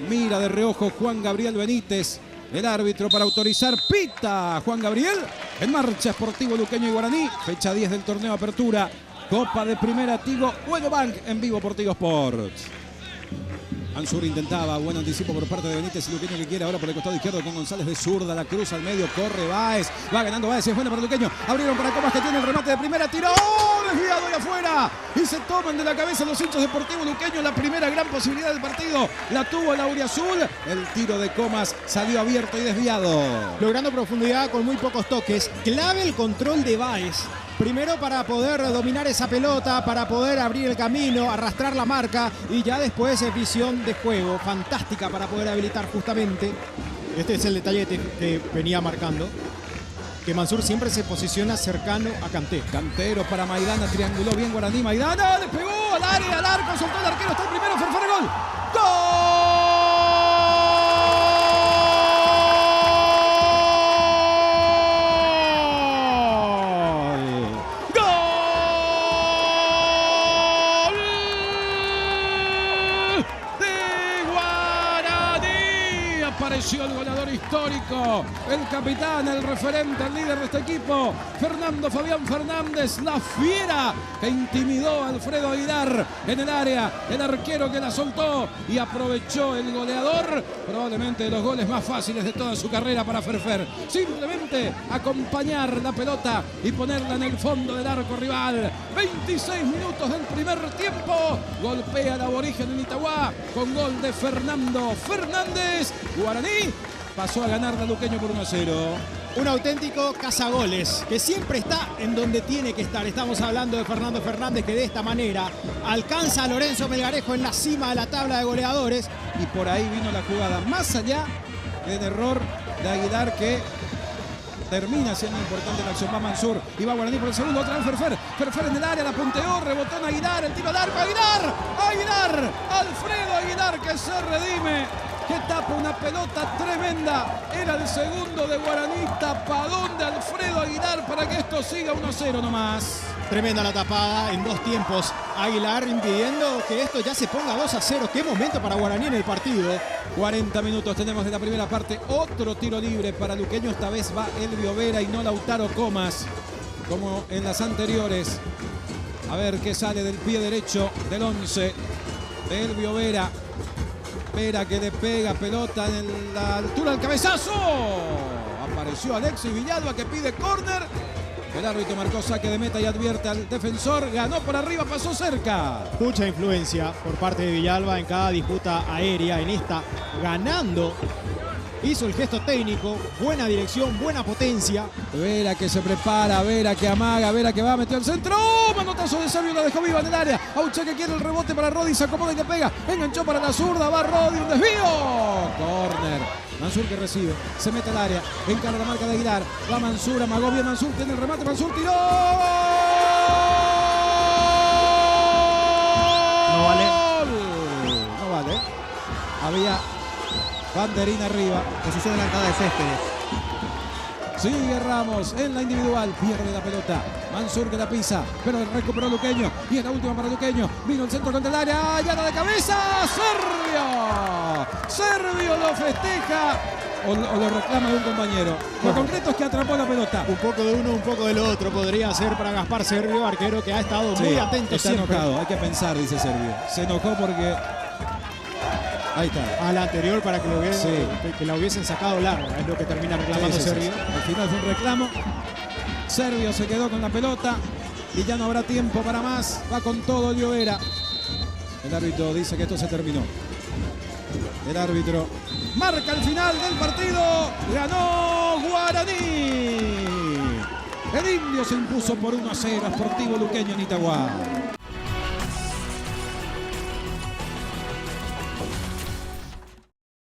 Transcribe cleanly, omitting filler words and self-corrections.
Mira de reojo Juan Gabriel Benítez, el árbitro, para autorizar. Pita Juan Gabriel. En marcha Sportivo Luqueño y Guaraní. Fecha 10 del torneo Apertura. Copa de Primera Tigo Juego Bank en vivo por Tigo Sports. Mansur intentaba, buen anticipo por parte de Benítez, y Luqueño que quiere ahora por el costado izquierdo con González de zurda, la cruz al medio, corre Báez, va ganando Báez, es buena para Luqueño, abrieron para Comas que tiene el remate de primera, tiró, desviado y afuera, y se toman de la cabeza los hinchas Deportivo Luqueño, la primera gran posibilidad del partido, la tuvo el auriazul, el tiro de Comas salió abierto y desviado. Logrando profundidad con muy pocos toques, clave el control de Báez. Primero para poder dominar esa pelota, para poder abrir el camino, arrastrar la marca y ya después visión de juego fantástica para poder habilitar justamente. Este es el detalle que venía marcando, que Mansur siempre se posiciona cercano a Kanté. Cantero para Maidana, trianguló bien Guaraní, Maidana, le pegó al área, al arco, soltó el arquero, está el primero, Ferfara, gol. ¡Gol! Apareció el goleador histórico, el capitán, el referente, el líder de este equipo, Fernando Fabián Fernández, la fiera que intimidó a Alfredo Aguilar en el área, el arquero que la soltó y aprovechó el goleador, probablemente de los goles más fáciles de toda su carrera para Ferfer. Simplemente acompañar la pelota y ponerla en el fondo del arco rival. 26 minutos del primer tiempo, golpea el aborigen en Itagua con gol de Fernando Fernández. Guaraní pasó a ganar a Luqueño por 1-0. Un auténtico cazagoles que siempre está en donde tiene que estar. Estamos hablando de Fernando Fernández, que de esta manera alcanza a Lorenzo Melgarejo en la cima de la tabla de goleadores. Y por ahí vino la jugada, más allá del error de Aguilar, que termina siendo importante la acción. Va Mansur y va Guaraní por el segundo, otra vez Ferfer. Ferfer en el área, la punteó, rebotó en Aguilar, el tiro al arco, Aguilar, Alfredo Aguilar, que se redime, que tapa una pelota tremenda. Era el segundo de Guaraní, tapadón de Alfredo Aguilar para que esto siga 1-0 nomás. Tremenda la tapada en dos tiempos. Aguilar impidiendo que esto ya se ponga 2-0. Qué momento para Guaraní en el partido. 40 minutos tenemos de la primera parte. Otro tiro libre para Luqueño. Esta vez va Elvio Vera y no Lautaro Comas, como en las anteriores. A ver qué sale del pie derecho del 11 de Elvio Vera. Vera que le pega pelota en la altura del cabezazo. Apareció Alexis Villalba que pide córner. El árbitro marcó saque de meta y advierte al defensor. Ganó por arriba, pasó cerca. Mucha influencia por parte de Villalba en cada disputa aérea. En esta, ganando. Hizo el gesto técnico, buena dirección, buena potencia. Vera que se prepara, Vera que amaga, Vera que va a meter al centro. ¡Oh! Manotazo de Servio, la dejó viva en el área. Auche que quiere el rebote para Rodi, se acomoda y le pega. Enganchó para la zurda, va Rodi, un desvío. Córner. Mansur que recibe, se mete al área, encara la marca de Aguilar. Va Mansur, amagó bien Mansur, tiene el remate, Mansur tiró. No vale. No vale. Había banderina arriba. Posición adelantada de Céspedes. Sigue Ramos en la individual, pierde la pelota. Mansur que la pisa, pero recuperó Luqueño. Y en la última para Luqueño. Vino el centro contra el área, allá de cabeza. Servio lo festeja o lo reclama de un compañero. Lo concreto es que atrapó la pelota. Un poco de uno, un poco del otro podría ser para Gaspar Servio, arquero que ha estado muy atento está siempre. Enojado, hay que pensar, dice Servio. Se enojó porque... Ahí está. A la anterior para que, que la hubiesen sacado larga, es lo que termina reclamando Servio. Al final fue un reclamo. Servio se quedó con la pelota y ya no habrá tiempo para más. Va con todo Elvio Vera. El árbitro dice que esto se terminó. El árbitro marca el final del partido. Ganó Guaraní. El Indio se impuso por 1-0 a Sportivo Luqueño en Itagua.